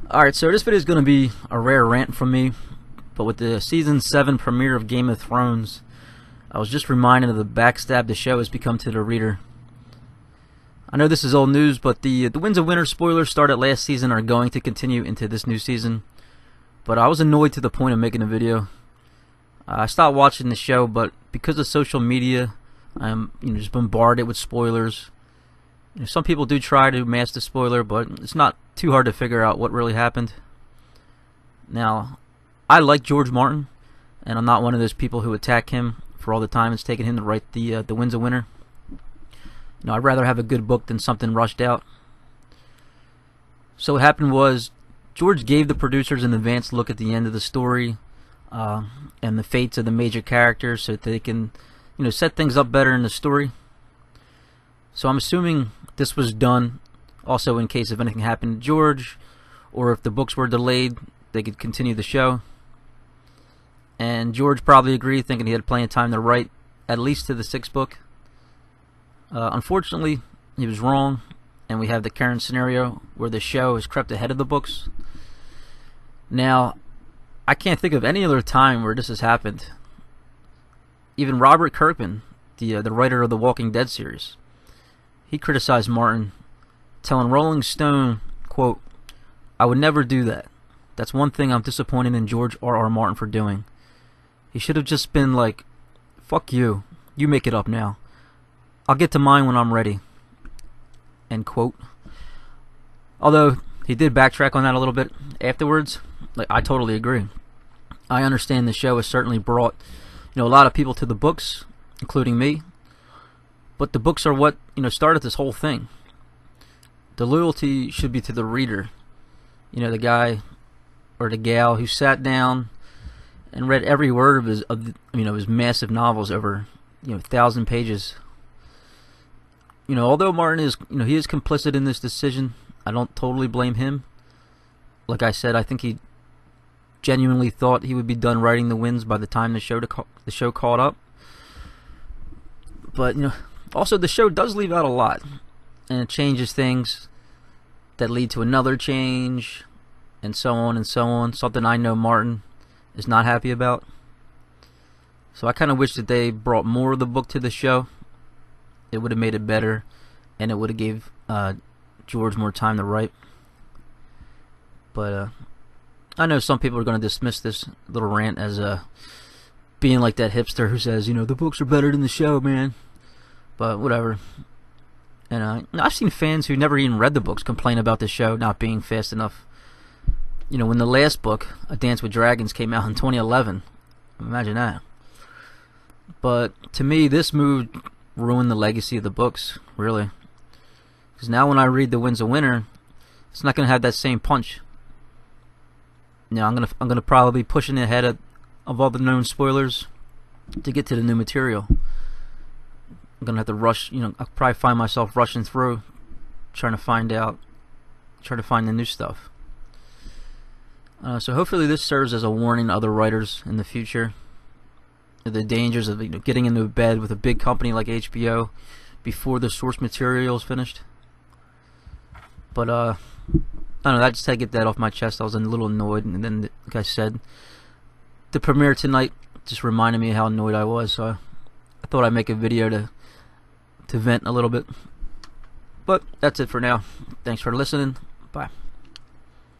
Alright, so this video is going to be a rare rant from me, but with the Season 7 premiere of Game of Thrones, I was just reminded of the backstab the show has become to the reader. I know this is old news, but the Winds of Winter spoilers started last season are going to continue into this new season, but I was annoyed to the point of making a video. I stopped watching the show, but because of social media, I'm just bombarded with spoilers. Some people do try to mask the spoiler, but it's not too hard to figure out what really happened. Now, I like George Martin, and I'm not one of those people who attack him for all the time it's taken him to write the Winds of Winter. I'd rather have a good book than something rushed out. So what happened was, George gave the producers an advanced look at the end of the story and the fates of the major characters, so that they can, set things up better in the story. So I'm assuming this was done also in case if anything happened to George, or if the books were delayed, they could continue the show. And George probably agreed, thinking he had plenty of time to write at least to the 6th book. Unfortunately, he was wrong, and we have the current scenario where the show has crept ahead of the books. Now, I can't think of any other time where this has happened. Even Robert Kirkman, the writer of the Walking Dead series, he criticized Martin, telling Rolling Stone, quote, "I would never do that. That's one thing I'm disappointed in George R.R. Martin for doing. He should have just been like, fuck you, you make it up now. I'll get to mine when I'm ready." End quote. Although he did backtrack on that a little bit afterwards. I totally agree. I understand the show has certainly brought a lot of people to the books, including me. But the books are what started this whole thing. The loyalty should be to the reader. The guy or the gal who sat down and read every word of his massive novels over 1,000 pages. Although Martin is he is complicit in this decision, I don't totally blame him. Like I said, I think he genuinely thought he would be done writing the Winds by the time the show caught up. But also the show does leave out a lot, and it changes things that lead to another change, and so on and so on. Something I know Martin is not happy about. So I kind of wish that they brought more of the book to the show. It would have made it better, and it would have gave George more time to write. But I know some people are going to dismiss this little rant as being like that hipster who says, the books are better than the show, man. But whatever. And I've seen fans who never even read the books complain about the show not being fast enough. When the last book, A Dance with Dragons, came out in 2011. Imagine that. But to me, this move ruined the legacy of the books, really. Because now when I read The Winds of Winter, it's not going to have that same punch. I'm gonna probably be pushing ahead of all the known spoilers to get to the new material. I'm gonna have to rush. I'll probably find myself rushing through, trying to find the new stuff. So hopefully this serves as a warning to other writers in the future of the dangers of getting into bed with a big company like HBO before the source material is finished. But I don't know. I just had to get that off my chest. I was a little annoyed, and then, like I said, the premiere tonight just reminded me how annoyed I was. So I thought I'd make a video to vent a little bit. But that's it for now. Thanks for listening. Bye.